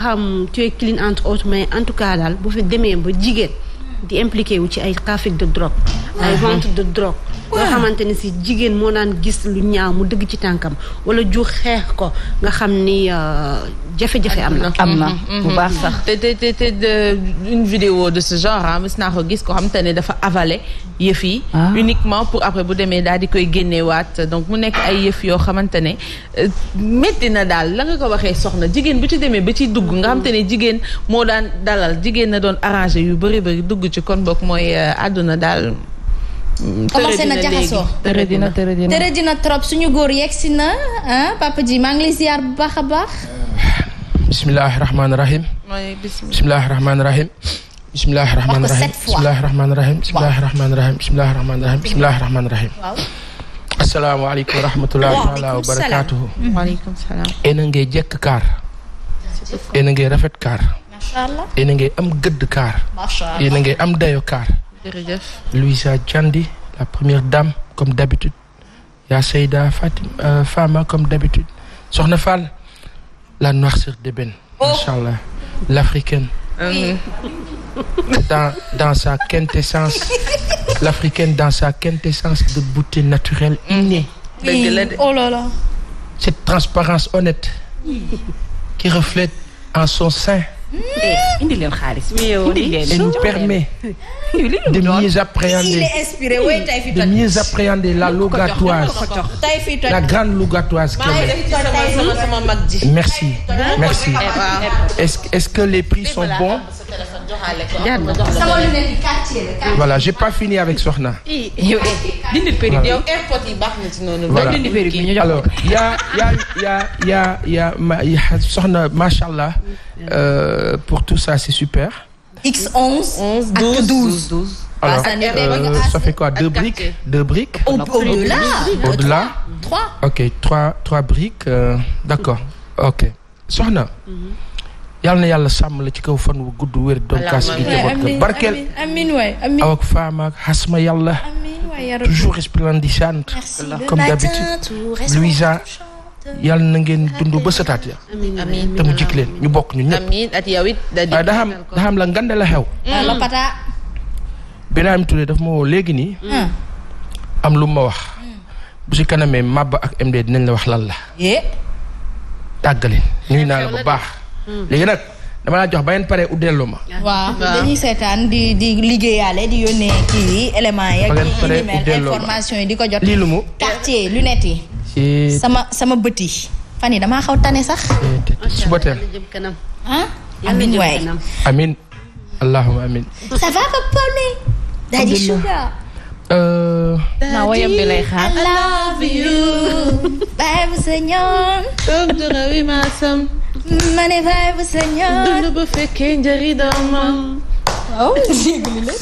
xam tu es clean entre autres mais en tout cas daal bu fi demee ba jigéen di impliqué wu ci ay trafic de drogue ay vente de drogue yoo xamante ni si jigéen moo daan gis lu ñaaw mu dëgg ci tànkam wala ju xeex ko nga xam ni jafe-jafe am na bu baax sax te une vidéo de ce genre mës naa ko gis ko xam te ne dafa avalé yëf yi uniquement pour après bu demee daal di koy génneewaat donc mu nekk ay yëf yoo xamante ne métti na daal la nga ko waxee soxna jigéen bu ci demee ba ci dugg nga xam te ne jigéen moo daan dalal jigéen na doon arrangé yu bëri dugg ci kon bokk mooy àdduna daal commencé na jaxasoo tere dina trop suñu góor yegg si na papa ji maa ngi lay ziar bu baax a baax bismillahi rahmaani rahim bismillahi rahmaani rahim bismillahi rahmaani rahim bismillahi rahmaani rahim bismillahi rahmaani rahim bismillahi rahmaani rahim bismillahi rahmaani rahim asalaamaaleykum wa rahmatullahi taala wa barakaatuhu waaleykum salaam ena ngay jekk kaar ena ngay rafet kaar ena ngay am gëdd kaar ena ngay am dayo kaar jërëjëf Louisa Diandi la première dame comme d'habitude yaa Seyda Fatima Fama comme d'habitude Soxna Fall la noirceur d'ébène machallah l'africaine dans sa quintessence l'africaine dans sa quintessence de beauté naturelle innée oh là là cette transparence honnête qui reflète en son sein indi leen xaalis et nous permet de mieux appréhender la lougatoise la grande lougatoise qu'elle est. Merci. Est-ce que les prix sont bons? Voilà, j'ai pas fini avec Soxna. Alors, il y a Soxna, machallah. Pour tout ça, c'est super. X11 ak 12. Alors, ça fait quoi? Deux briques. Au-delà. 3. Ok, trois briques. D'accord. Ok. Soxna. yàlla na yàlla sàmm la ci kaw fan wu gudd wér doon kaas gi jaboot ga barkeel. amiin waay amiin. aw ak faama ak xasma yàlla. amiin waay yaa toujours resplendissante. comme d'habitude. Louisa. yàlla na ngeen dund ba sëtaat ya. amiin te mu jik leen ñu bokk ñu ñëpp. amiin at yow it da xam la ngande la xew. la pata. Birame Touré daf ma woo léegi nii. am lu ma wax. bu si kanamee Maba ak MD dinañ la wax lan la. tàggaleen nuyu naa la bu baax. léegi nag dama laa jox ba ngeen pare uddeelu ma. waaw dañuy seetaan di liggéeyaale di yónnee kii éléments yi ak information yi di ko jot. lii lu mu. quartier lunettes yi. sama bët yi. fan yi damaa xaw tane sax. suba teel. amiin waay. amiin allahumma amiin. ça va papa Daddy Sugar. naa woyam bi lay xaar. I love you. bàyyi bu sa ñoom. toog dara wi ma sam. ma ne bàyyi bu sa ñoom. dund ba fekkee njëriñ doomam. waaw déglu la.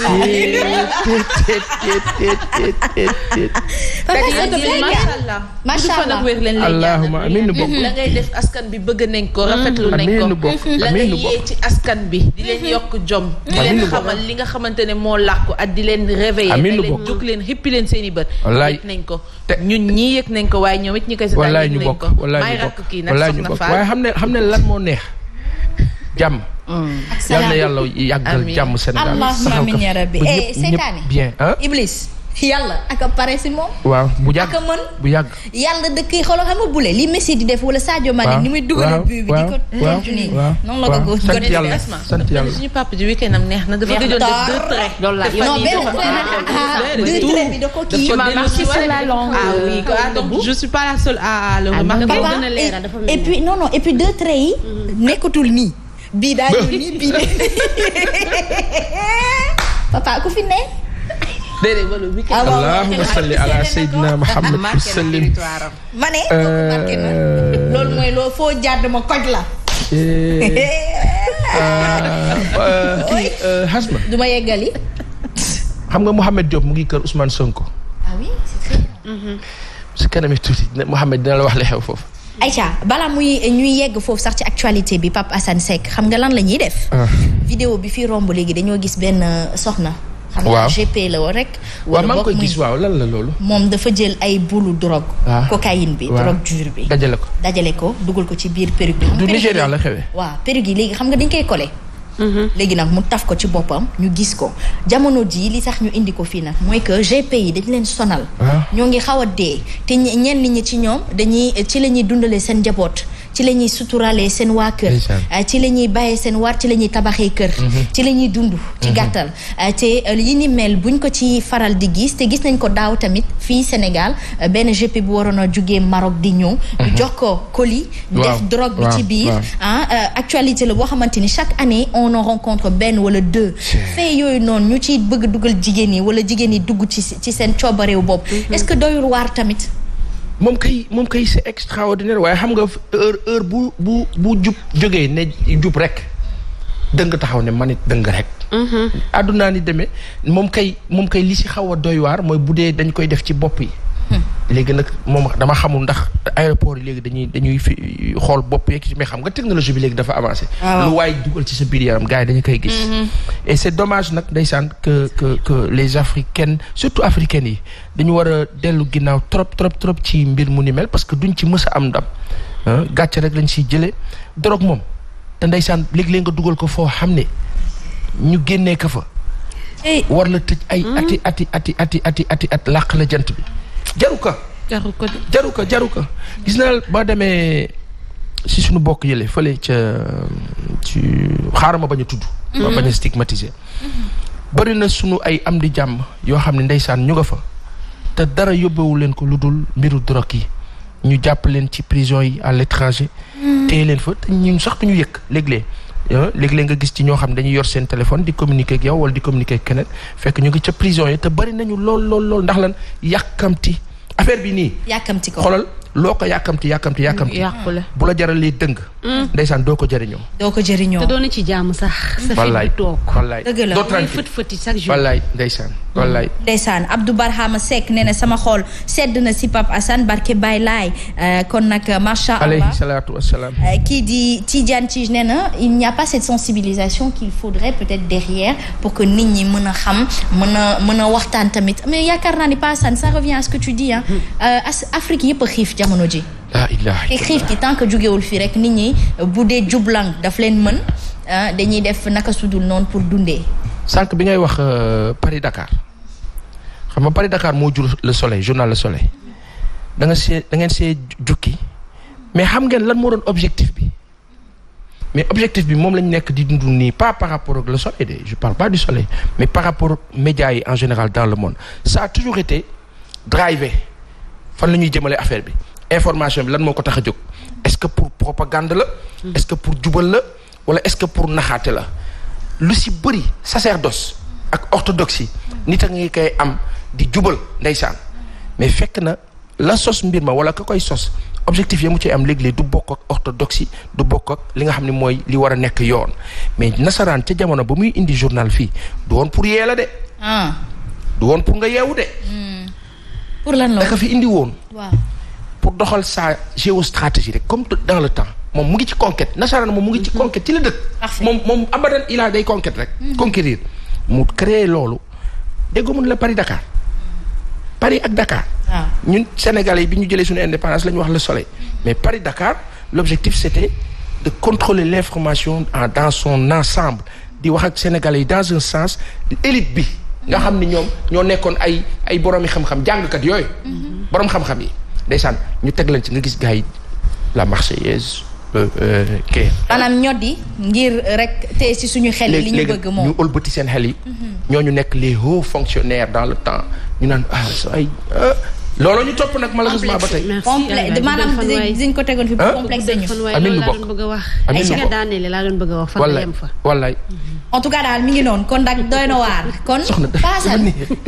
macha allah allahumma amiin nu bokk. la ngay def askan bi bëgg nañ ko rafetlu nañ ko. amiin nu bokk la ngay yee ci askan bi di leen yokk jom. di leen xamal li nga xamante ne moo làqu ak di leen réveiller. amiin nu leen bokk jóg leen xippi leen seen i bët. wallaay yëg nañ ko ñun ñii yëg nañ ko waaye ñoom it ñi koy seetaan wallaay yëg ñu nañ bokk ko. wallaay maay ñu rakk bokk kii nag wallaay ñu soxna bokk Fall. waaye xam ne lan moo neex jàmm. yal na yàlla yàggal jàmm Sénégal. allahumma amiin yaa rabbi. seytaane bien ah. Iblis. yàlla ak a pare si moom. waaw bu yàgg ak a mën bu yàgg. yàlla dëkk yi xoolal xam nga bule li Messi di def wala Sadio Mané ni muy dugal but bi di ko tontu nii. noonu la ko sant yàlla sant yàlla. suñu papa ji week-end am neex na dafa gëjoon def deux traits. loolu la non benn deux traits bi da ko kii. ah oui donc je suis pas la seule à le remarquer. et puis non et puis deux traits yi nekkatul nii. bii daa ñëw nii bii de. papa ku fi ne. déedéet wala week-end. allahumma salli ala sayyidina Muhammad wa sallim. ma ne. marqué na loolu mooy loo foo jàdd ma koj la. Hasma. du ma yeggali. xam nga Mouhamed Diop mu ngi kër Ousmane Sonko. ah oui c'est vrai. si kanam tuuti Mouhamed dina la wax li xew foofu. Aïcha balaa ñuy yegg foofu sax ci actualité bi Pape Assane Seck xam nga lan la ñuy def. vidéo bi fii romb léegi dañoo gis benn soxna. xanaa GP la woon rek. waaw maa ngi koy gis waaw lan la loolu. moom dafa jël ay bulu drogue. cocaïne bi drogue dure bi. dajale ko dugal ko ci biir perruque bi. du Nigéria la xewee. waaw perruque yi léegi xam nga dañ koy collé. léegi nag mu taf ko ci boppam ñu gis ko jamono jii li tax ñu indi ko fii nag mooy que GP yi dañ leen sonal. ñoo ngi xaw a dee te ñenn ñi ci ñoom ci la ñuy dundalee seen njaboot ci la ñuy suturalee seen waa kër. ci la ñuy bàyyee seen waar ci la ñuy tabaxee kër. ci la ñuy dund ci gàttal. te yi ni mel buñ ko ci faral di gis te gis nañ ko daaw tamit fii Sénégal benn GP bu waroon a jugee Maroc di ñëw. jox ko colis. def drogue bi ci biir. actualité la boo xamante ni chaque année on en rencontre benn wala deux. fait yooyu noonu ñu ci bëgg dugal jigéen ñi wala jigéen ñi dugg ci seen coobareewu bopp. est-ce que doyul waar tamit. moom kay c'est extraordinaire waaye xam nga heure bu jub jógee ne jub rek dëng taxaw ne man it dëng rek. àddunaa ni demee moom kay li ci xaw a doy waar mooy bu dee dañ koy def ci bopp yi. léegi nag moom dama xamul ndax aéroport yi léegi dañuy fi xool bopp yeeg mais xam nga technologie bi léegi dafa avancé. lu waaye dugal ci sa biir yaram gars yi dañu koy gis. et c'est dommage nag ndeysaan que les africaines surtout africaines yi dañu war a dellu ginnaaw trop ci mbir mu ni mel parce que duñ ci mës a am ndam gàcce rek lañ siy jëlee drogue moom te ndeysaan léeg-léeg nga dugal ko foo xam ne ñu génnee ko fa. war la tëj ay ati at làq la jant bi. jaru ko gis naa ba demee si suñu bokk yële fële ca ci xaaral ma bañ a tudd. ma bañ a stigmatiser. bari na sunu ay am di jàmm yoo xam ne ndeysaan ñu nga fa te dara yóbbewu leen ko lu dul mbiru drogue yi ñu jàpp leen ci prison yi à l'étranger. téye leen fa te ñun sax duñu yëkk léeg-léeg nga gis ci ñoo xam ne dañuy yor seen téléphone di communiquer ak yow wala di communiquer ak keneen fekk ñu ngi ca prison yi te bari nañu lool ndax lan yàkkamti affaire bi nii. yàkkamti ko xoolal loo ko yàkkamti. yàqule bu la jaralee dëng. ndeysaan doo ko jëriñoo. te doo na ci jàmm sax. sa fi du toog wallaay dëgg la doo tranquille fët chaque jour. wallaay ndeysaan wallaay. ndeysaan Abdou Barhama Seck nee na sama xol sedd na si Pape Assane barke Baye Laay kon nag macha allah alayhi salaatu wassalaam. kii di Tidiane Tige nee na il n'y a pas cette sensibilisation qu'il faudrait peut-être derrière pour que nit ñi mën a xam mën a waxtaan tamit mais yaakaar naa ni Pape Assane ça revient à ce que tu dis Afrique yëpp a xiif jamono ji. te xiif ki tant que jógewul fii rek nit ñi bu dee jublang daf leen mën dañuy def naka sudul noonu pour dundee. sànq bi ngay wax Paris Dakar xam nga Paris Dakar moo jur Le Soleil journal Le Soleil da ngeen see jukki mais xam ngeen lan moo doon objectif bi mais objectif bi moom lañ nekk di dund nii pas par rapport ak Le Soleil de je parle pas du Soleil mais par rapport ak médias yi en général dans le monde ça a toujours été drivé fan la ñuy jëmale affaire bi. information bi lan moo ko tax a jóg est-ce que pour propagande la. est-ce que pour jubal la wala est-ce que pour naxaate la lu si bëri sacerdoce ak orthodoxie nit a ngi koy am di jubal ndeysaan mais fekk na la sos mbir ma wala ka koy sos objectif ya mu ci am léeg-léeg du bokk ak orthodoxie du bokk ak li nga xam ne mooy li war a nekk yoon mais nasaraan ca jamono ba muy indi journal fii du woon pour yee la de. du woon pour nga yeewu de. pour lan la da ka fi indi woon. waaw. pour doxal sa géostratégie rek comme dans le temps moom mu ngi ci conquête nasaraan moom mu ngi ci conquête ci la dëkk. moom abadan il a day conquête rek. conquérir mu créer loolu déggoo mun la Paris Dakar Paris ak Dakar. ñun Sénégalais yi bi ñu jëlee suñu indépendance la ñu wax Le Soleil mais Paris Dakar l'objectif c'était de contrôler l'information dans son ensemble di wax ak Sénégalais yi dans un sens élite bi nga xam ni ñoom ñoo nekkoon ay boroomi xam-xam jàngkat yooyu. boroom xam-xam yi. ndeysaan ñu teg leen ci nga gis gars yi la Marseillaise kii. maanaam ñoddi ngir rek tey ci suñu xel yi li ñu bëgg moom ñu ëlbati seen xel yi. ñooñu nekk les hauts fonctionnaires dans le temps ñu naan loolu ñu topp nag malheureusement ba tey. complexe maanaam dañ ko tegoon fi complexe ñu. amiin lu bokk amiin lu bokk daaneel laa doon bëgg a wax. fan la yem fa wallaay en tout cas daal mi ngi noonu kon nag doy na waar. kon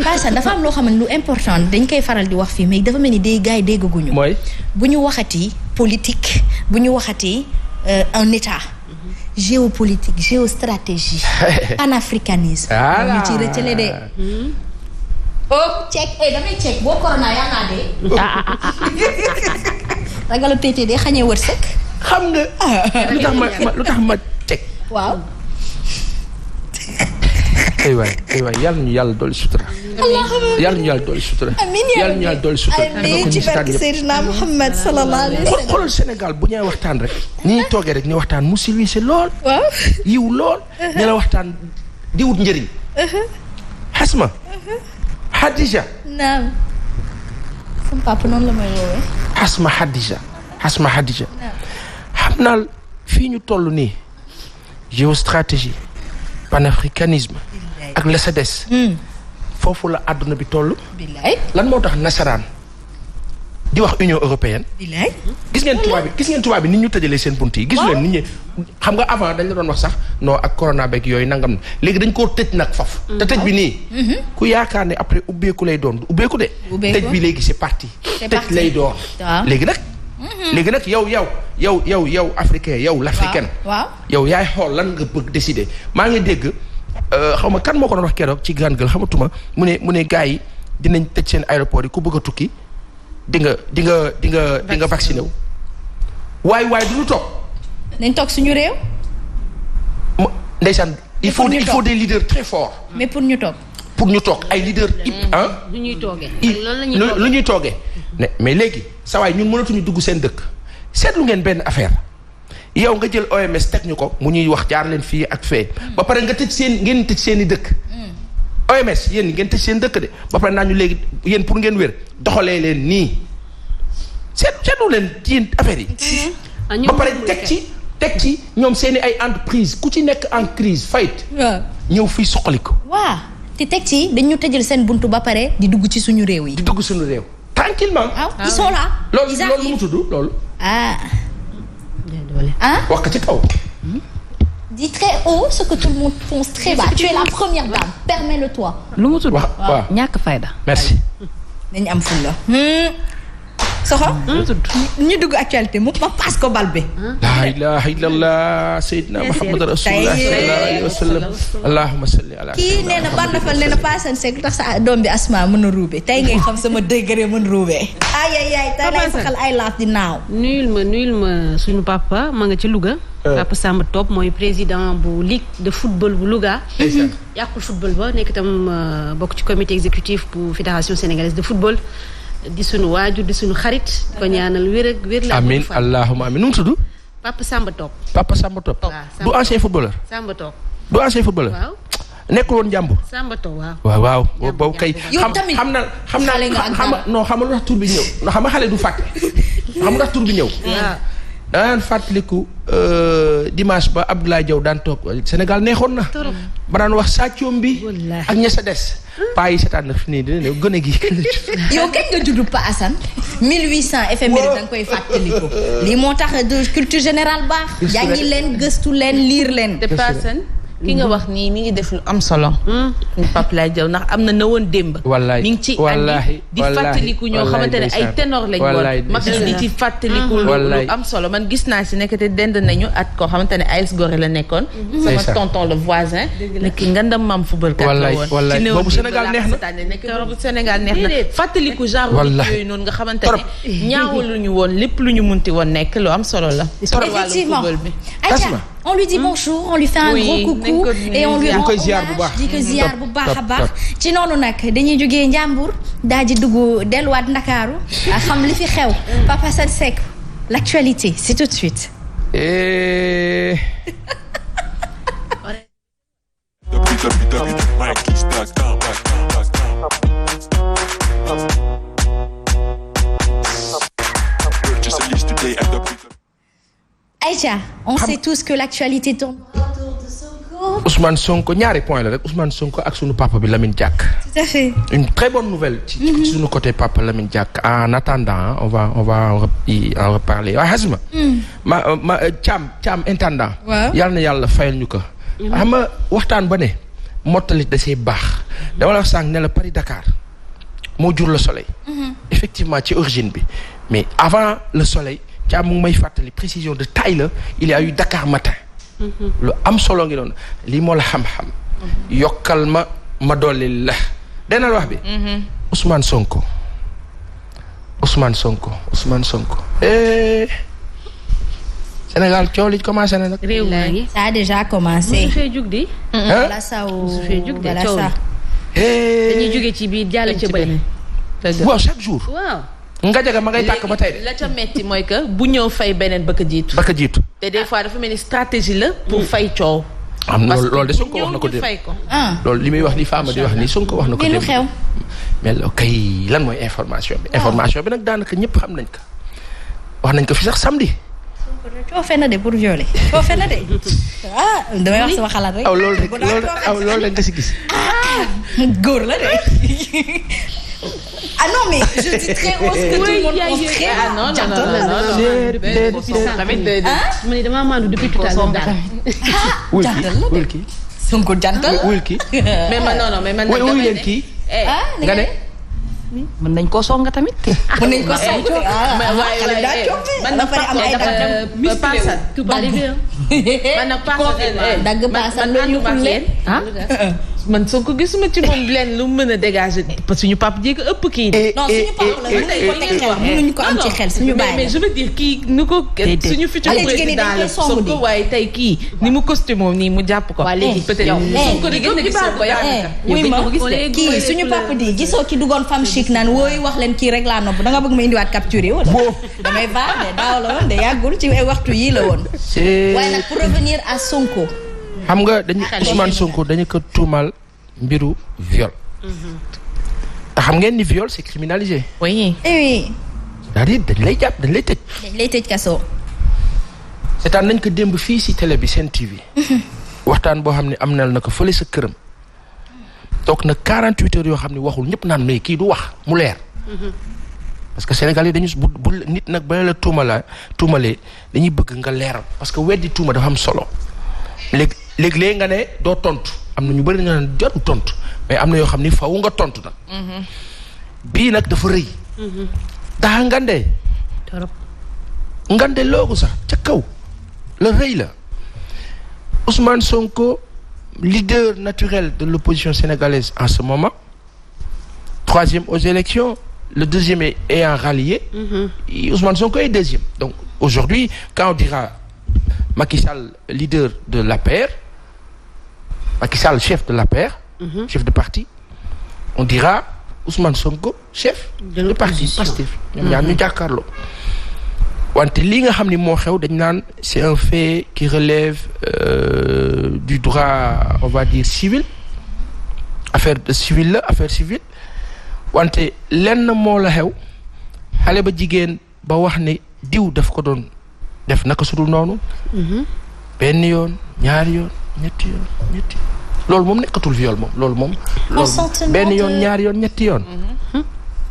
Paasan dafa am loo xam ne lu important dañ koy faral di wax fii mais dafa mel ni day gars yi déggaguñu. mooy bu ñu waxati politique bu ñu waxati un état. géopolitique géostratégie. panafricanisme. ñu ci rëccale de. check damay check boo corona yaa naa dee. ragalu pété de xañee wërsëg. xam nga lu tax ma check. waaw. ay waay yàlla ñu yàlla dolli sutura. yàlla ñu yàlla dolli sutura. yàlla ñu yàlla dolli sutura. amiin ci barke Seydina Muhammad sallallahu alayhi wa sallam. xoolal Sénégal bu ñuy waxtaan rek. ni ñu toogee rek ñu waxtaan mu silvissé lool. waaw yiw lool. ñu la waxtaan di wut njëriñ. Asma. Hadija. naam. sama papa noonu la may woowee. Asma Hadija. xam naa fii ñu toll nii. géostratégie. panafricanisme. ak la sa des. foofu la àdduna bi toll. billaay. lan moo tax nasaraan di wax Union européenne. billaay. gis ngeen tubaab bi nit ñu tëjalee seen bunt yi. gis leen nit ñi xam nga avant dañ la doon wax sax non ak corona beeg yooyu nangam na léegi dañ koo tëj nag faf te tëj bi nii. ku yaakaar ne après ubbeeku lay doon ubbeeku de. tëj bi léegi c'est parti. tëj lay doon. léegi nag yow africain yow l'africaine. waaw yow yaay xool lan nga bëgg décider maa ngi dégg. xaw ma kan moo ko doon wax keroog ci Grande Gueule xamatuma mu ne gars yi dinañ tëj seen aéroport yi ku bëgg a tukki di nga vacciné wu. waaye du ñu toog. nañ toog suñu réew. ndeysaan il faut des leaders très forts. mais pour ñu toog. ay leaders. lu ñuy toogee. lu ñuy toogee. mais léegi saa waay ñun mënatuñu dugg seen dëkk seetlu ngeen benn affaire. yow nga jël OMS teg ñu ko mu ñuy wax jaar leen fii ak fee ba pare ngeen tëj seen i dëkk. OMS yéen ngeen tëj seen dëkk de ba pare naa ñu léegi yéen pour ngeen wér doxalee leen nii seetlu leen ci affaire yi. ba pare teg ci ñoom seen i ay entreprise ku ci nekk en crise fayit ñëw fii suqaliku. waaw te teg ci dañu tëjal seen buntu ba pare di dugg ci suñu réew yi. tranquillement. ils sont là. loolu mu tudd loolu. wax ko ci kaw. dis très haut ce que tout le monde pense très bas. tu es la première dame permets-le-toi. lu mu tudd waaw ñàkk fayda. merci. nañu am fulla. Soxo. ñu dugg actualité mu ma paas ko bal bi. laa ilaha illallah Seydina Muhammad rasulullah sallallahu alayhi wa sallam. allahumma salli ala. kii nee na ban dafa nee na paasan seeg tax sa doom bi Asma mën a ruube tey ngay xam sama degré mën ruube. ay tey lay saxal ay laaf di naaw. nuyul ma suñu papa ma nga ci Louga. Papa Samba Top mooy président bu ligue de football bu Louga. yàqul football ba nekk itam bokk ci comité exécutif bu fédération sénégalaise de football. di suñu waajur di suñu xarit. ko ñaanal wér la. amiin allahumma amiin nu mu tudd. Papa Samba Top. du ancien footballeur. Samba Top. du ancien footballeur. waaw. nekkul woon jàmbur. Samba Top waaw. boobu kay. yow tamit xam nga tax tur bi ñëw xam nga xale du fàtte. xam nga tax tur bi ñëw. daan fàttaliku dimanche ba Abdoulaye Diaw daan toog Sénégal neexoon na. ba daan wax sàccoom bi. ak ña sa des. paa yi seetaan na fi nii dina ne gën a gi. yow kañ nga juddu Pa Assane. 1800 éphémère da nga koy fàttaliku. lii moo tax de culture générale baax. jàngi leen gëstu leen liir leen. te Pa Assane ki nga wax nii mi ngi def lu am solo. Pape Lay Diaw ndax am na woon démb. wallaay mi ngi ci andi di fàttaliku ñoo xamante ne ay ténor lañ woon. mag di ci fàttaliku lu am solo man gis naa si nekk te dend nañu at koo xamante ne AS Gorée la nekkoon. sama tonton le voisin. nekk ngandam maam football kat la woon. wallaay boobu Sénégal neex na nekk boobu Sénégal neex na fàttaliku genre yooyu noonu nga xamante ne ñaawaluñu woon lépp lu ñu munti woon nekk lu am solo la. effectivement on lui dit bonjour on lui fait un gros coucou et on lui rend hommage di ko ziar bu baax a baax ci noonu nag dañuy jógee Njàmbur daal di dugg delluwaat Ndakaaru xam li fi xew Papa Assane Seck l'actualité c'est tout de suite. Aïcha, on sait tous que l'actualité tourne autour de Sonko. Ousmane Sonko ñaari point la rek Ousmane Sonko ak sunu papa bi Lamine Diack. Tout à fait. Une très bonne nouvelle ci sunu côté papa Lamine Diack. En attendant on va en reparler waaye Hasima. ma Thiam intendant. waaw yal na yàlla fayal ñu ko. xam nga waxtaan ba ne mottali da see baax. dama la wax sànq ne la Paris Dakar moo jur le soleil. effectivement ci origine bi mais avant le soleil. Thiam mu ngi may fàttali précision de taille la il y a eu Dakar matin. lu am solo ngi doon lii moo la xam-xam. yokkal ma dolli la. dana wax bi. Ousmane Sonko. Sénégal coow li commencé na nag. réew maa ngi. ça a déjà commencé. su fee jug di. voilà ça su fee jug de voilà coow ça. dañuy jóge ci biir jàll ca bële. waaw chaque jour. waaw. nga jaga ma ngay tàkk ba tey de. la ca metti mooy que bu ñëw fay beneen ba ko jiitu. ba ko jiitu. te des fois dafa mel ni stratégie la. pour fay coow. am na loolu de Sonko wax na ko de. fay ko. loolu li muy wax ni Fama di wax ni Sonko wax na ko de. lu xew. mais kay lan mooy information bi. information bi nag daanaka ñëpp xam nañ ko. wax nañ ko fi sax samedi. coofe na de pour violer. coofe na de. damay wax sama xalaat rek. loolu rek nga si gis. góor la de. ah non mais je dis très haut que tout le monde pense très haut. non mu ne damaa maandu depuis tout à l'heure daal. jantal la de. Sonko jantal la. wul kii. mais man non mais man. wul leen kii. nga ne. mën nañ koo songa tamit. mën nañ ko songa man nag dagg paasan la ñu xulle. man soo ko gisuma ci moom leen lu mën a dégager parce que suñu papa ji ko ëpp kii. non suñu papa la mënuñu ko am ci xel suñu bàyyi mais je veux dire kii nu ko suñu futur président la soo ko waaye tey kii ni mu costume moom nii mu jàpp ko. waa léegi peut-être Sonko di gis na gis ko yaa kii suñu papa di gisoo ki duggoon femme chic naan wooy wax leen kii rek laa nopp danga bëgg ma indiwaat capture yi wala. damay baax de daaw la woon de yàggul ci ay waxtu yii la woon. waaye nag pour revenir à Sonko. xam nga dañu Ousmane Sonko dañu ko tuumal mbiru viol. te xam ngeen ni viol c'est criminalisé. oui. oui. c'est-à-dire dañ lay jàpp dañ lay tëj. dañ lay tëj kaso. seetaan nañ ko démb fii si télé bi Sen TV. waxtaan boo xam ne am na ko fële sa këram. toog na 48 heures yoo xam ne waxul ñëpp naan mais kii du wax mu leer. parce que Sénégal yi dañu bu nit nag ba la tuumalee dañuy bëgg nga leeral parce que weddi tuuma dafa am solo. léegi nga ne doo tontu am na ñu bëri nga naan jotu tontu mais am na yoo xam ni faw nga tontu nag. bii nag dafa rëy. daa ngande. ngande loogu sax ca kaw la rëy la Ousmane Sonko leader naturel de l'opposition sénégalaise en ce moment 3e aux élections le 2e ayant rallié. Ousmane Sonko est 2e donc aujourd'hui quand on dira Macky Sall leader de l'APR Macky Sall chef de l'APR chef de parti on dira Ousmane Sonko chef de parti Pastef ñoom ñaar ñu jàkkaarloo wante li nga xam ni moo xew dañ naan c'est un fait qui relève du droit on va dire civil affaire de civil la affaire civile wante lenn moo la xew xale ba jigéen ba wax ni diw daf ko doon def naka sudul noonu. benn yoon ñaari yoon ñetti loolu moom nekkatul viol moom loolu moom. benn yoon ñaari yoon ñetti yoon.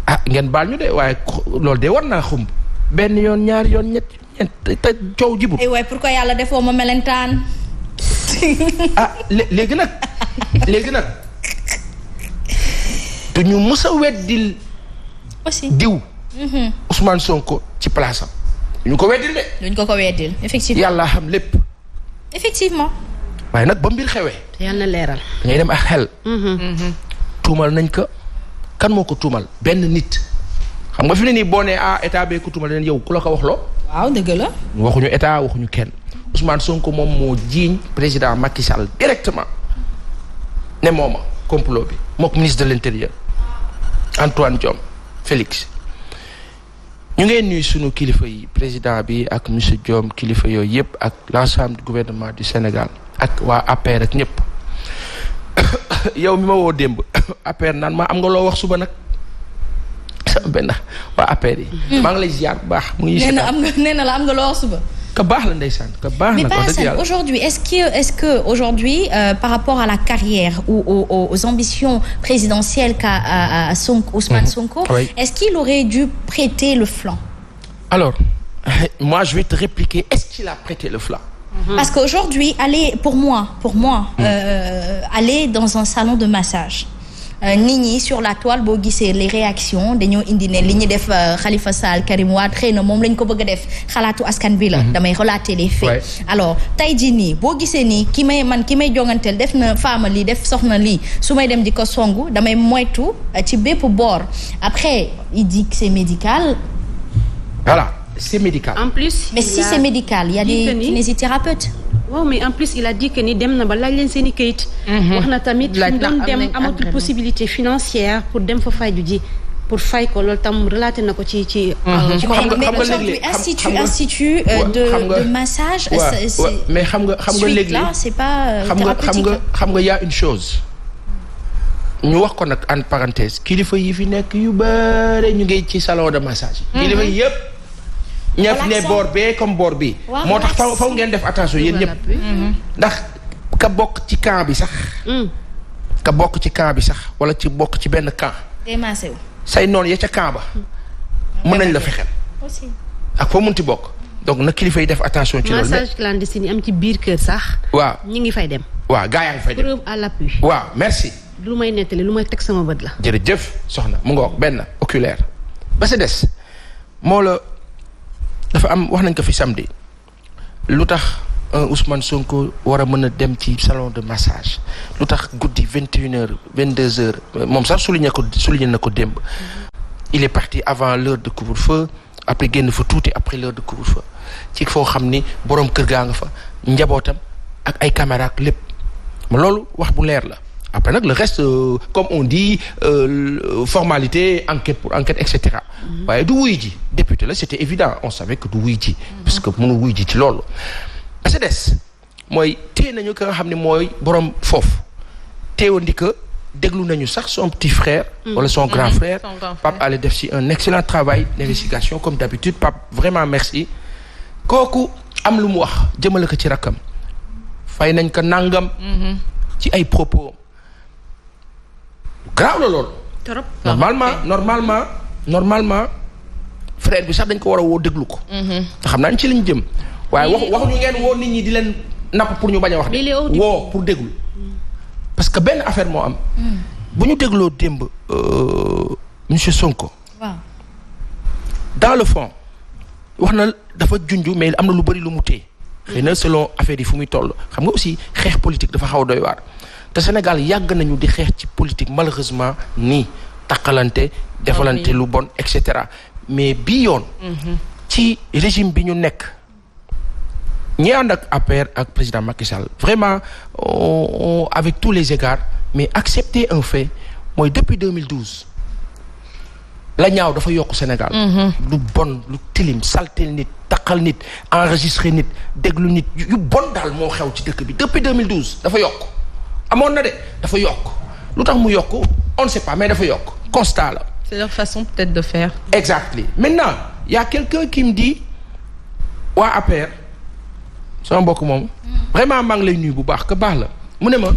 ah ngeen baal ñu de waaye loolu de war naa xumb. benn yoon ñaari yoon ñett te coow jibul. waaye pourquoi yàlla defoo ma melentaan. ah léegi nag duñu mës a weddil. aussi diw. Ousmane Sonko ci place am. duñu ko weddil de. duñ ko weddil effectivement. yàlla xam lépp. effectivement. waaye nag ba mbir xewee. te yàlla na leeral. dangay dem ak xel. tuumal nañ ko kan moo ko tuumal benn nit. xam nga fi ne nii boo nee état bee ko tuumal leen yow ku la ko wax loo. waaw dëgg la. waxuñu état waxuñu kenn Ousmane Sonko moom moo jiiñ président Macky Sall directement ne mooma complot bi mook ministre de l'intérieur Antoine Diome Félix. ñu ngeen nuyu sunu kilifa yi président bi ak monsieur Diome kilifa yooyu yëpp ak l'ensemble du gouvernement du Sénégal ak waa APR ak ñëpp yow mi ma woo démb APR naan ma am nga loo wax suba nag sama benn waa APR yi. maa ngi lay ziar bu baax. mu ngi nee na la am nga loo wax suba. ka baax la ndeysaan ka baax na. wax dëgg yàlla aujourd'hui est-ce que aujourd'hui par rapport à la carrière ou aux ambitions présidentielles qu'a Ousmane Sonko. Oui. Est-ce qu'il aurait dû prêter le flanc? Alors moi je vais te répliquer, est-ce qu'il a prêté le flanc? Parce qu'aujourd'hui aller pour moi aller dans un salon de massage. nit ñi sur la toile boo gisee les réactions dañoo indi ne li ñu def Khalifa Sall Karim Wade xëy na moom lañ ko bëgg a def xalaatu askan bi la. damay relater les faits. Ouais. Alors tey jii nii boo gisee nii ki may jonganteel def na faama lii def soxna lii su may dem di ko songu damay moytu ci bépp boor après il dit que c'est médical. Voilà c'est médical. En plus. Mais si c'est médical, il y a des kinésithérapeutes. waaw mais en plus il a dit que ni dem na ba laaj leen seen i kayit. wax na tamit fi mu doon dem amatul possibilité financière pour dem fa fay ju ji pour fay ko loolu tam relaté na ko ci. institut de massage. mais xam nga léegi là c'est pas thérapeutique. xam nga y a une chose. ñu wax ko nag en parenthèse kilifa yi fi nekk yu bare ñu ngi ci salon de massage. kilifa yi yëpp. ñëpp ne boor bee comme boor bi moo tax faw ngeen def attention yéen ñëpp. ndax ka bokk ci camp bi sax. ka bokk ci camp bi sax wala ci bokk ci benn camp. say noonu ya ca camp ba. mën nañ la fexeel. aussi ak foo munti bokk. donc na kilifa yi def attention. ci loolu massage clandestin yi am ci biir kër sax. waaw ñi ngi fay dem. waaw gaa yaa ngi fay dem preuve à l'appui. waaw merci. lu may nettali lu may teg sama bët la. jërëjëf soxna mu ngoog benn oculaire. ba sa des moo la dafa am wax nañ ko fi samedi lu tax Ousmane Sonko war a mën a dem ci salon de massage lu tax guddi 21h 22h moom sax souligné na ko démb. il est parti avant l'heure de couvre-feu après génn fa tuuti après l'heure de couvre-feu ci foo xam ni boroom kër gaa nga fa njabootam ak ay caméra ak lépp ma loolu wax bu leer la. après nag le reste comme on dit formalité enquête pour enquête et cetera. waaye du wuy ji député la c'était évident on savait que du wuy ji. parce que mënu wuy ji ci loolu. ba sa des mooy téye nañu ka nga xam ne mooy borom foofu téewandi que déglu nañu sax son petit frère. wala son grand frère. Pape Alé def si un excellent travail d'investigation comme d'habitude Pape vraiment merci. kooku am lu mu wax jëmale ko ci rakkam fay nañ ko nangam. ci ay propos. grave la loolu. trop normalement frère bi sax dañ ko war a woo déglu ko. te xam naa ci lañ jëm. waaye waxuñu ngeen woo nit ñi di leen napp pour ñu bañ a wax de. woo pour déglu. parce que benn affaire moo am. bu ñu dégloo démb monsieur Sonko. waaw. dans le fond wax na dafa junj mais am na lu bari lu mu téye. xëy na selon affaire yi fu muy toll xam nga aussi xeex politique dafa xaw a doy waar. te Sénégal yàgg nañu di xeex ci politique malheureusement nii takkalante defalante lu bon et cetera mais bii yoon. ci régime bi ñu nekk ñi ànd ak APR ak président Macky Sall vraiment avec tous les égards mais accepter un fait mooy depuis 2012 la ñaaw dafa yokk Sénégal. lu bon lu tilim saltel nit takkal nit enregistré nit déglu nit yu bon daal moo xew ci dëkk bi depuis 2012 dafa yokk. amoon na de dafa yokk lu tax mu yokk on ne sait pas mais dafa yokk constat la. c'est leur façon peut-être de faire. exactement maintenant y a quelqu'un qui me dit waa APR sama mbokk moom. vraiment maa ngi lay nuyu bu baax que baax la mu ne ma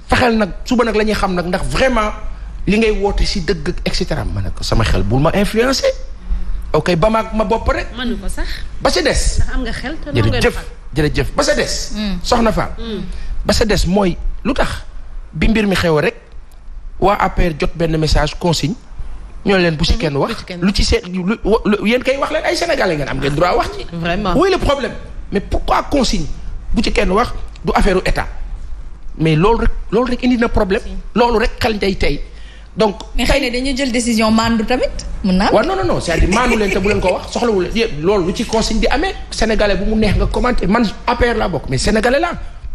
fexeel nag suba nag la ñuy xam nag ndax vraiment li ngay woote si dëgg et cetera ma ne ko sama xel bul ma influencer. ok ba ma bopp rek. mënu ko sax. ba sa des. ndax am nga xel te jërëjëf ba sa des. soxna Fall. ba sa des mooy lu tax bi mbir mi xew rek waa APR jot benn message consigne ñoo leen bu ci kenn wax lu ci seet yéen kay wax leen ay sénégalais ngeen am ngeen droit wax ci. vraiment oui le problème mais pourquoi consigne bu ci kenn wax du affaire état mais loolu rek indi na problème loolu rek xel day tey donc. mais xëy na dañu jël décision maandu tamit. mun naa waaw non c'est-à-dire maandu leen te bu leen ko wax soxlawul loolu lu ci consigne di amee sénégalais bu mu neex nga commenter man APR laa bokk mais sénégalais laa.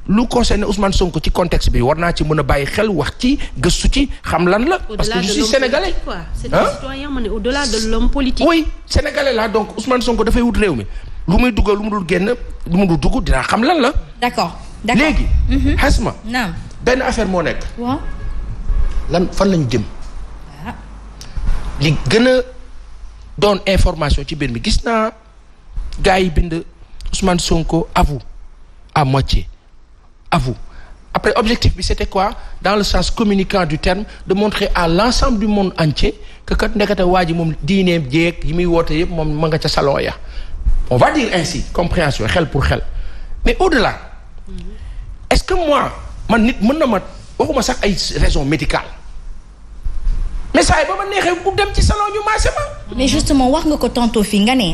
lu concerne Ousmane Sonko ci contexte bi war naa ci mën a bàyyi xel wax ci gëstu ci xam lan la. parce que je suis sénégalais. c'est un citoyen ma ne au-delà de l'homme politique. oui sénégalais la donc Ousmane Sonko dafay wut réew mi lu muy dugg lu mu dul génn lu mu dul dugg dinaa xam lan la. d'accord léegi. xasma. naam benn affaire moo nekk. waaw. lan fan lañu jëm. li gën a doon information ci mbir mi gis naa gars yi bind Ousmane Sonko avoue à moitié. avoue après objectif bi c'était quoi dans le sens communicant du terme de montrer à l'ensemble du monde entier que kat ndekete waa ji moom diineem jéeg yi muy woote yëpp moom ma nga ca salon ya on va dire ainsi compréhension xel pour xel mais au-delà est-ce que moi man nit mën na ma waxuma sax ay raison médicale mais saa yi ba ma neexee bu dem ci salon ñu maase ma mais justement wax nga ko tantôt fi nga ne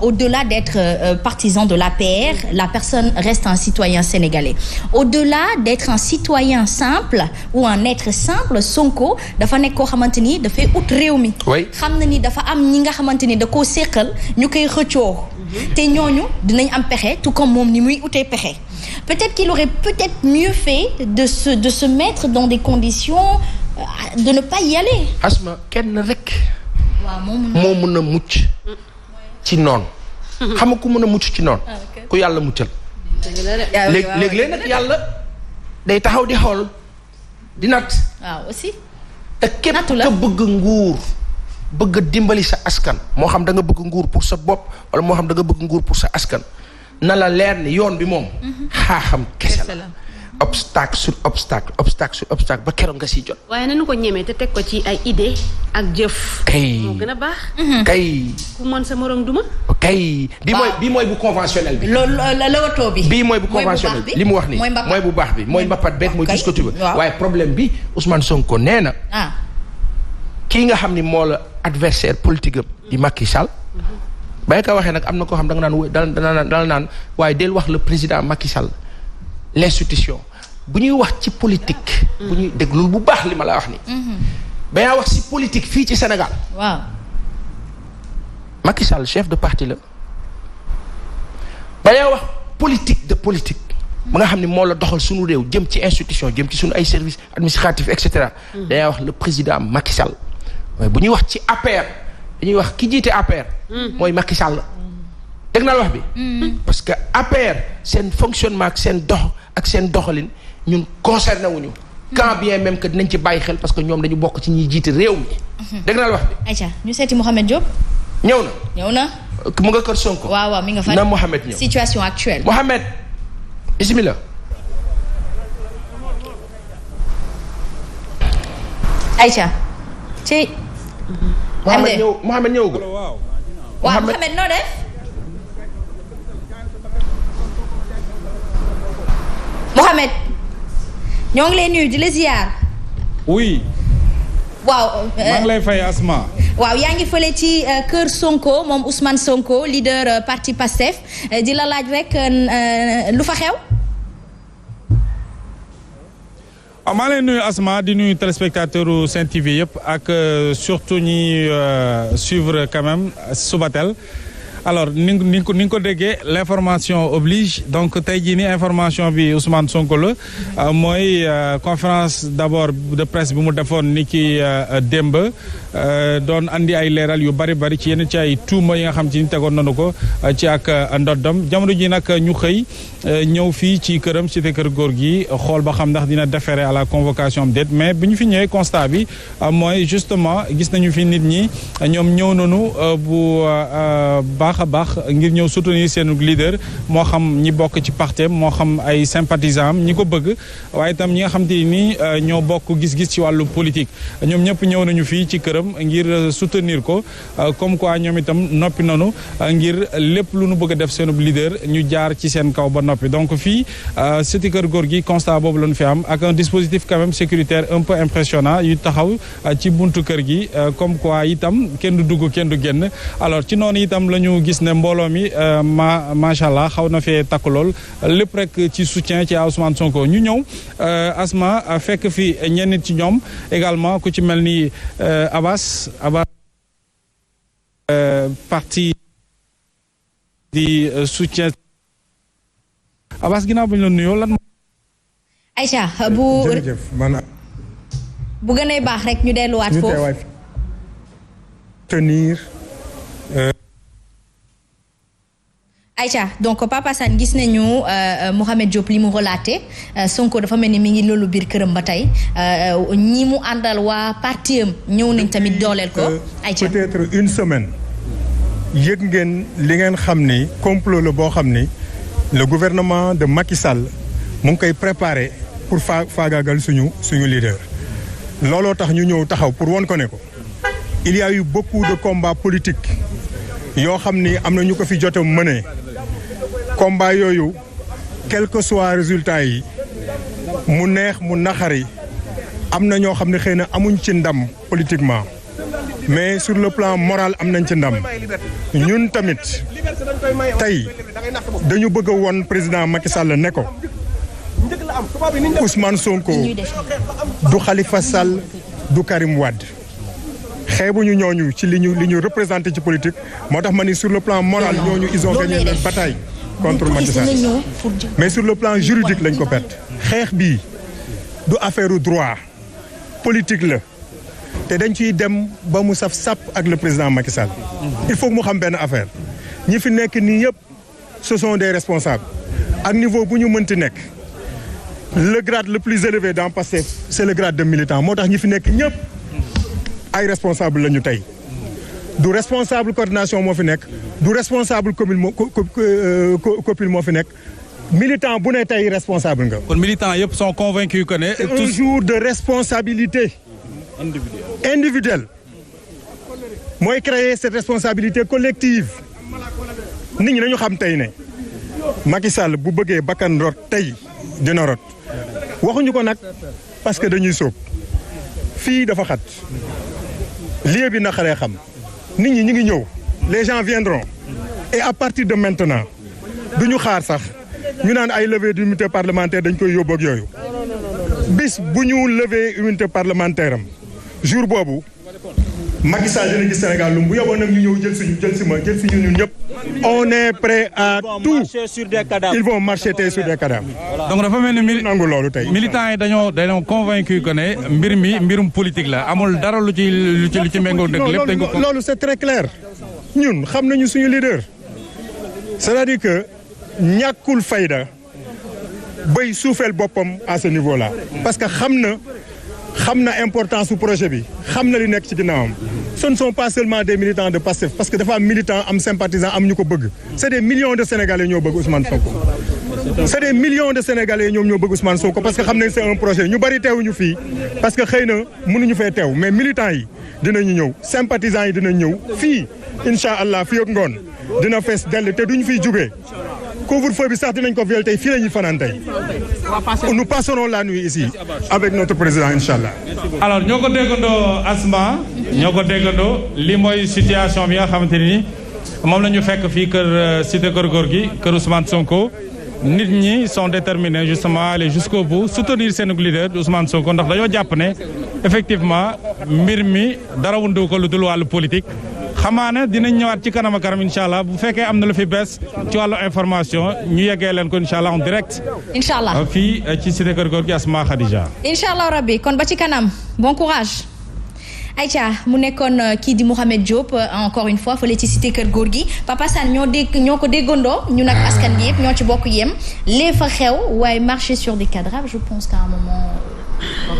au-delà d'être partisan de l'APR la personne reste un citoyen sénégalais au-delà d'être un citoyen simple ou un être simple Sonko dafa nekk koo xamante ni dafay ut réew mi. xam na ni dafa am ñi nga xamante ni da koo séqal ñu koy xëccoo. te ñooñu dinañ am pexe tout comme moom ni muy utee pexe. peut-être qu'il aurait peut-être mieux fait de se mettre dans des conditions de ne pas y aller. Asma kenn rek. waaw moo mën a mucc ci noonu. xam nga ku mën a mucc ci noonu. ku yàlla muccal. léeg-léeg nag yàlla day taxaw di xool di natt. waaw aussi. te képp ka bëgg nguur bëgg dimbali sa askan moo xam da nga bëgg nguur pour sa bopp wala moo xam da nga bëgg nguur pour sa askan na la leer ni yoon bi moom. xaaxam kese la. obstacle sur obstacle ba keroog nga siy jot. waaye nañu ko ñemee te teg ko ci ay idée ak jëf. kay moo gën a baax. kay. ku mën sa morom duma. kay bii mooy bu conventionnel bi. loolu la bi. bii mooy bu conventionnel bi li mu wax nii mooy bu baax bi mooy mbapat beeg mooy tout ce que tu veux. waaye problème bi Ousmane Sonko nee na. kii nga xam ni moo la adversaire politique am di Macky Sall. ba nga ko waxee nag am na koo xam da nga naan dal naan waaye del wax le président Macky Sall l'institution bu ñuy wax ci politique. bu ñuy déglul bu baax li ma la wax nii. ba yaa wax ci politique fii ci Sénégal. waaw. Macky Sall chef de parti la. ba yaa wax politique de politique. ba nga xam ne moo la doxal suñu réew jëm ci institution jëm ci suñu ay services administratifs et cetera. dañuy wax le président Macky Sall. waaye bu ñuy wax ci APR dañuy wax ki jiite APR. mooy Macky Sall. dégg naa wax bi. parce que APR seen fonctionnement ak seen doxalin ñun concerné wuñu. quand bien même que dinañ ci bàyyi xel parce que ñoom dañu bokk ci ñiy jiite réew mi. dégg naa wax bi. ayca ñu seeti Mouhamed Diop. ñëw na. mu nga kër Sonko. waaw mi nga fa. na Mouhamed ñëw situation actuelle. Mouhamed bismillah. ayca. ci. Mouhamed ñëwagul. waaw Mouhamed noo def. Mouhamed ñoo ngi lay nuyu di la ziar. oui. waaw. maa ngi lay fay Asma. waaw yaa ngi fële ci kër Sonko moom Ousmane Sonko leader parti Pastef di la laaj rek lu fa xew. waaw maa lay nuyu Asma di nuyu téléspectateur Sen TV yëpp ak surtout ñi suivre quand même Subatel. alors ni nga ko déggee l'information oblige donc tey jii ni information bi Ousmane Sonko la mooy conférence d'abord de presse bi mu defoon ni ki démb doon andi ay leeral yu bari ci yenn ci ay tuuma yi nga xam ci ni tegoon nañu ko ci ak ndoddam jamono ji nag ñu xëy ñëw fii ci këram cité kër góor gi xool ba xam ndax dina déférer à la convocation am déet mais bi ñu fi ñëwee constat bi mooy justement gis nañu fi nit ñi ñoom ñëw nañu bu baax a baax ngir ñëw soutenir seen leader moo xam ñi bokk ci parti moo xam ay sympathisants am ñi ko bëgg waaye itam ñi nga xam te ni ñoo bokk gis-gis ci wàllu politique ñoom ñëpp ñëw nañu fii ci këram ngir soutenir ko comme quoi ñoom itam noppi nañu ngir lépp lu nu bëgg a def seen leader ñu jaar ci seen kaw ba noppi donc fii cité kër góor gi constat boobu lañu fi am ak un dispositif quand même sécuritaire un peu impressionnant yu taxaw ci buntu kër gi comme quoi itam kenn du dugg kenn du génn alors ci noonu itam la ñu gis ne mbooloo mi macha allah xaw na fee takk lool lépp rek ci soutien ci Ousmane Sonko ñu ñëw Asma fekk fi ñenn ci ñoom également ku ci mel ni Abbas parti di soutien Abbas ginnaaw ba ñu la nuyoo lan. Aïcha jërëjëf man. bu gënee baax rek ñu delluwaat foofu. tenir. Aïcha donc Papa Sane gis nañu Mouhamed Diop li mu relaté Sonko dafa mel ni mi ngi loolu biir këram ba tey ñi mu àndal waa parti am ñëw nañ tamit dooleel ko. Aïcha peut-être une semaine. yëg ngeen li ngeen xam ni complot la boo xam ni le gouvernement de Macky Sall mu ngi koy préparer pour faagaagal suñu leader. looloo tax ñu ñëw taxaw pour won ko ne ko il y a eu beaucoup de combats politiques yoo xam ni am na ñu ko fi jot a mëne combat yooyu quel que soit résultat yi mu neex mu naxari am na ñoo xam ne xëy na amuñ ci ndam politiquement mais sur le plan moral am nañ ci ndam ñun tamit tey dañu bëgg a woon président Macky Sall ne ko Ousmane Sonko du Khalifa Sall du Karim Wade xeebuñu ñooñu ci li ñu représenté ci politique moo tax ma ni sur le plan moral ñooñu ils ont gagné leur bataille contre Macky Sall mais sur le plan juridique lañ ko perte xeex bii du affaire u droit politique la te dañ ciy dem ba mu saf sàpp ak le président Macky Sall il faut que mu xam benn affaire ñi fi nekk nii yëpp ce sont des responsables ak niveau bu ñu mënti nekk le grade le plus élevé dans Pastef c'est le grade de militant moo tax ñi fi nekk ñëpp ay responsable la ñu tey du responsable coordination moo fi nekk du responsable commune copil moo fi nekk militant bu ne tey responsable nga. kon militants yëpp sont convaincus que ne. c'est un jour de responsabilité individuelle mooy créer cette responsabilité collective nit ñi nañu xam tey ne Macky Sall bu bëggee bakkan rot tey dina rot waxuñu ko nag parce que dañuy sóob fii dafa xat lieu bi naqaree xam nit ñi ñu ngi ñëw les gens viendront et à partir de maintenant duñu xaar sax ñu naan ay levée d'immunité parlementaire dañ koy yóbbu ak yooyu bis bu ñu levée immunité parlementaire am jour boobu Macky Sall dina gis Sénégal lu bu yóbboon nag ñu ñëw jël si ñun ñëpp on est prêt à tout ils vont marcher tey sur des cadavres. donc dafa mel ni nangu loolu tey. militants yi dañoo convaincu que ne mbir mi mbirum politique la amul dara lu ci méngoo dëgg lépp dañ ko. loolu c'est très clair ñun xam nañu suñu leader c'est-à-dire que ñàkkul fayda bay suufeel boppam à ce niveau-là parce que xam na importance su projet bi xam na li nekk ci ginnaawam ce ne sont pas seulement des militants de Pastef parce que dafa am militant am sympathisant am ñu ko bëgg c'est des millions de Sénégalais ñoo bëgg Ousmane Sonko c'est des millions de Sénégalais ñoom ñoo bëgg Ousmane Sonko parce que xam nañ c'est un projet ñu bari teewuñu fii parce que xëy na mënuñu fee teew mais militants yi dinañu ñëw sympathisants yi dinañ ñëw fii incha allah fii ak ngoon dina fees dell te duñu fiy jugee couvre-feu bi sax dinañ ko viol tey fii la ñuy fanaan tey nous passerons la nuit ici avec notre président incha allah. alors ñoo ko déggandoo Asma ñoo ko déggandoo li mooy situation bi nga xamante ni moom la ñu fekk fii kër cité Keur Gorgui kër Ousmane Sonko nit ñi sont déterminés justement aller jusqu'au bout soutenir seen leader Ousmane Sonko ndax dañoo jàpp ne effectivement mbir mi dara wundu ko lu dul wàllu politique. xamaa ne dinañ ñëwaat ci kanam ak kanam incha allah bu fekkee am na lu fi bees ci wàllu information ñu yeggee leen ko incha allah en direct. incha allah fii ci cité Keur Gorgui Asma Khadija. incha allah rabbi kon ba ci kanam bon courage. Aïcha mu nekkoon kii di Mouhamed Diop encore une fois fële ci cité Keur Gorgui Papa Sane ñoo ko déggandoo ñu nag askan gi yëpp ñoo ci bokk yem lee fa xew waaye marcher sur des cadavres je pense qu'à un moment.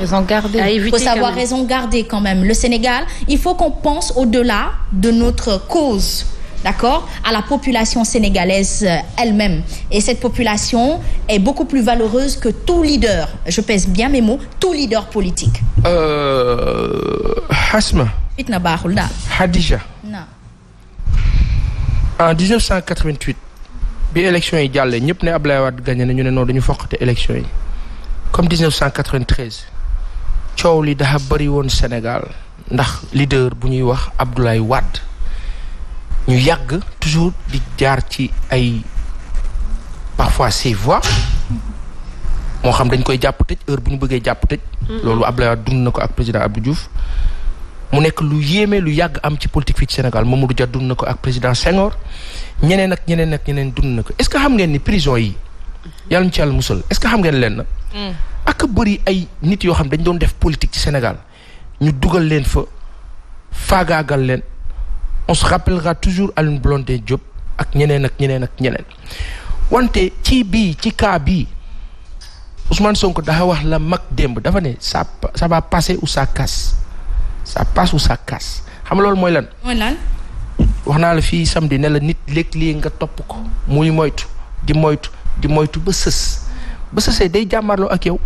Raison gardée. Il faut savoir raison garder quand même. Le Sénégal, il faut qu'on pense au-delà de notre cause, d'accord, à la population sénégalaise elle-même. Et cette population est beaucoup plus valeureuse que tout leader, je pèse bien mes mots, tout leader politique. Asma. Fitna baaxul daal. Khadija. Non. En 1988 bi élection yi jàllee ñëpp ne Ablaye Wade gagné na ñu ne non dañu foqate élection yi. comme 1993 coow li dafa bëri woon Sénégal ndax leader bu ñuy wax Abdoulaye Wade ñu yàgg toujours di jaar ci ay parfois ses voix moo xam dañ koy jàpp tëj heure bu ñu bëggee jàpp tëj. loolu Abdoulaye Wade dund na ko ak président Abdou Diouf mu nekk lu yéeme lu yàgg am ci politique fii ci Sénégal Mamadou Dia dund na ko ak président Senghor ñeneen ak ñeneen dund na ko est-ce que xam ngeen ni prison yi yàlla ñu ci yàlla musal est-ce que xam ngeen leen na ak bëri ay nit yoo xam dañ doon def politique ci Sénégal ñu dugal leen fa faagaagal leen on se rappellera toujours Alioune Blondin Diop ak ñeneen wante ci cas bii Ousmane Sonko dafa wax la mag démb dafa ne ça va passer ou ça casse ça passe ou ça casse xam nga loolu mooy lan. wax naa la fii samedi ne la nit léeg-léeg nga topp ko muy moytu ba sësee day jàmmarloo ak yow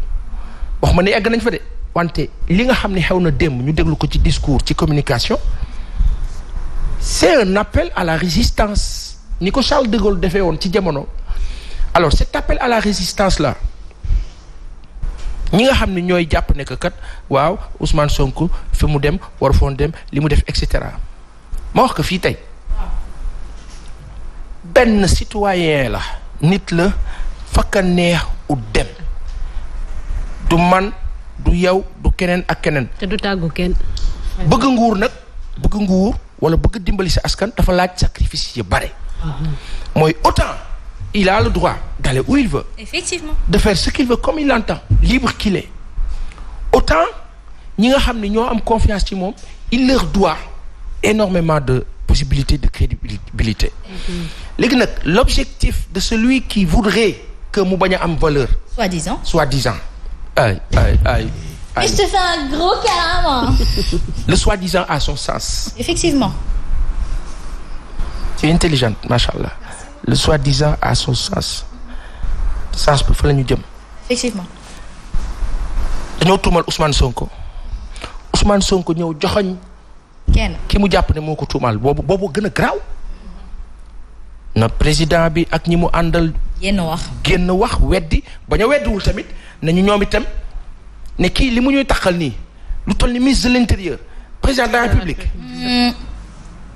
wax ma ne egg nañ fa de wante li nga xam ne xew na démb ñu déglu ko ci discours ci communication c'est un appel à la résistance ni ko Charles de Gaulle defee woon ci jamono alors cet appel à la résistance là ñi nga xam ne ñooy jàpp ne que kat waaw Ousmane Sonko fi mu dem war foon dem li mu def et cetera ma wax ko fii tey benn citoyen la nit la fakka neex u dem du man du yow du keneen ak keneen. te du tàggu kenn. bëgg nguur nag bëgg nguur wala bëgg dimbali sa askan dafa laaj sacrifice yu bare. mooy autant il a le droit d'aller où il veut. Effectivement. De faire ce qu'il veut comme il l'entend libre qu'il est. Autant ñi nga xam ne ñoo am confiance ci moom il leur doit énormément de possibilités de crédibilité. léegi nag l'objectif de celui qui voudrait que mu bañ a am valeur. Soi-disant. Aïe. Mais je te fais un gros câlin. Le soi-disant a son sens. Effectivement. Tu es intelligente, machallah. Le soi-disant a son sens. Sens bi fa la ñu jëm. Effectivement. dañoo tuumal Ousmane Sonko. Ousmane Sonko ñëw joxoñ kenn ki mu jàpp ne moo ko tuumal boobu gën a garaaw. na président bi ak ñi mu àndal. génn wax weddi bañ a weddiwul tamit nañu ñoom itam ne kii li mu ñuy taxal nii lu toll ni ministre de l'intérieur président de la république.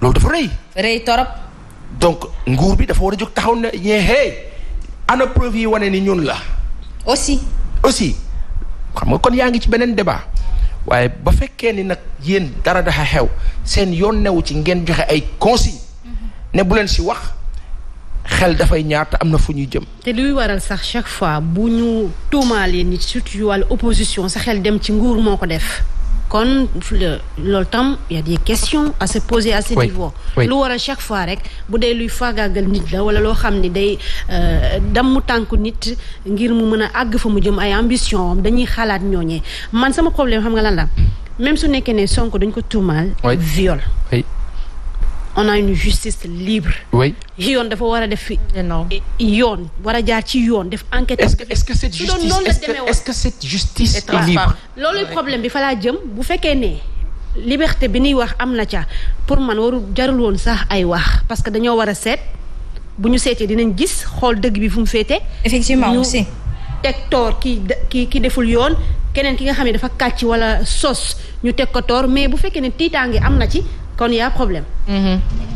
loolu dafa rëy torop. donc nguur bi dafa war a jóg taxaw ne hey ana preuve yi wane ni ñun la. aussi xam nga kon yaa ngi ci beneen débat waaye ba fekkee ni nag yéen dara dafa xew seen yoon newu ci ngeen joxe ay consignes ne bu leen si wax xel dafay ñaar te am na fu ñuy jëm. te luy waral sax chaque fois bu ñu tuumaalee nit surtout yu wàllu opposition sa xel dem ci nguur moo ko def. kon loolu tam y a des questions à se poser à ce niveau. lu war a chaque fois rek bu dee luy faagaagal nit la wala loo xam ni day damm tànku nit ngir mu mën a àgg fa mu jëm ay ambition am dañuy xalaat ñooñee man sama problème xam nga lan la même su nekkee ne Sonko dañ ko tuumaal. viol. on a une justice libre. yoon dafa war a def yoon war a jaar ci yoon def enquête. est-ce que cette justice est libre. loolu problème bi fa laa jëm bu fekkee ne liberté bi ñuy wax am na ca pour man waru jarul woon sax ay wax parce que dañoo war a seet bu ñu seetee dinañ gis xool dëgg bi fu mu féete. effectivement aussi. teg toor ki deful yoon keneen ki nga xam ne dafa kàcc wala sos ñu teg ko toor mais bu fekkee ne tiitaange am na ci. kon y a problème.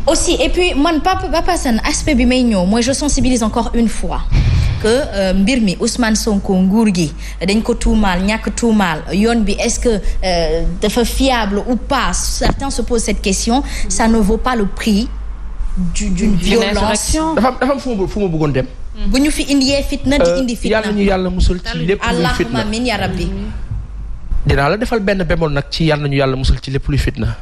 aussi et puis man Papa Sane aspect bi may ñëw mooy je sensibilise encore une fois que mbir mi Ousmane Sonko nguur gi dañ ko tuumaal ñàkk tuumaal yoon bi est-ce que dafa fiable ou pas certains se posent cette question ça ne vaut pas le prix d'une violence. dafa am fu ma bëggoon dem. bu ñu fi indiyee fitna di indi fitna. yàlla ñu yàlla musal ci lépp luy fitna allahumma amin ya rabbi. dinaa la defal benn bémol nag ci yàlla ñu yàlla musal ci lépp luy fitna.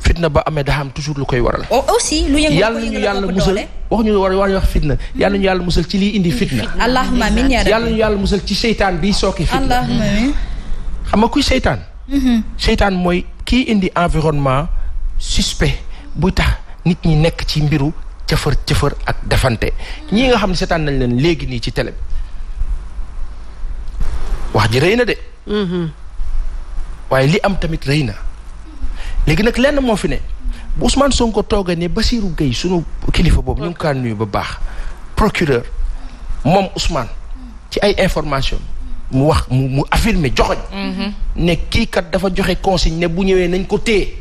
fitna ba amee dafa am toujours lu koy waral. aussi lu yëngu yàlla ñu yàlla musal waxuñu war wax fitna yàlla ñu yàlla musal ci liy indi fitna. allahumma amiin yaa rabbi yàlla ñu yàlla musal ci seytaan bi sooki fitna. allahumma amiin. xam nga kuy seytaan. seytaan mooy kii indi environnement suspect buy tax nit ñi nekk ci mbiru cëfër ak defante ñii nga xam ne seetaan nañ leen léegi nii ci télé bi wax ji rëy na de. waaye li am tamit rëy na. léegi nag lenn moo fi ne bu Ousmane Sonko toogee ne Bassirou Gueye sunu kilifa boobu ñu ngi kaa nuyu ba baax procureur moom Ousmane ci ay information mu wax mu affirmer joxoñ ne kii kat dafa joxe consigne ne bu ñëwee nañ ko téye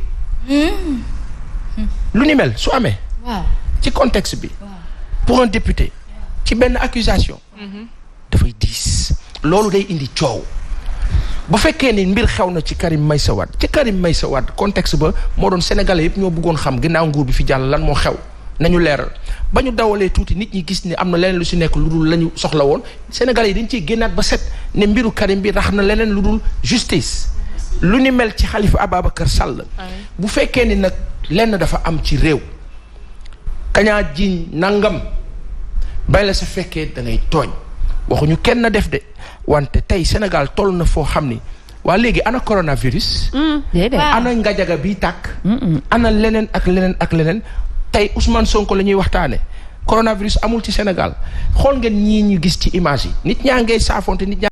lu ni mel su amee ci contexte bi pour un député ci benn accusation dafay diis loolu day indi coow bu fekkee ni mbir xew na ci Karim Meïssa Wade contexte ba moo doon sénégalais yëpp ñoo bëggoon xam ginnaaw nguur bi fi jàll lan moo xew nañu leeral ba ñu dawalee tuuti nit ñi gis ni am na leneen lu si nekk lu dul la ñu soxla woon sénégalais yi dañ ciy génnaat ba set ne mbiru Karim bi rax na leneen lu dul justice lu ni mel ci Khalifa Ababacar Sall bu fekkee ni nag lenn dafa am ci réew kañaa jiñ nangam bay la sa fekkee da ngay tooñ waxuñu kenn def de wante tey Sénégal toll na foo xam ni waa léegi ana coronavirus. ana ngajaga bi tàkk. ana leneen ak leneen tey Ousmane Sonko la ñuy waxtaane coronavirus amul ci Sénégal xool ngeen ñii ñu gis ci image yi nit ñaa ngay saafonte nit ñaa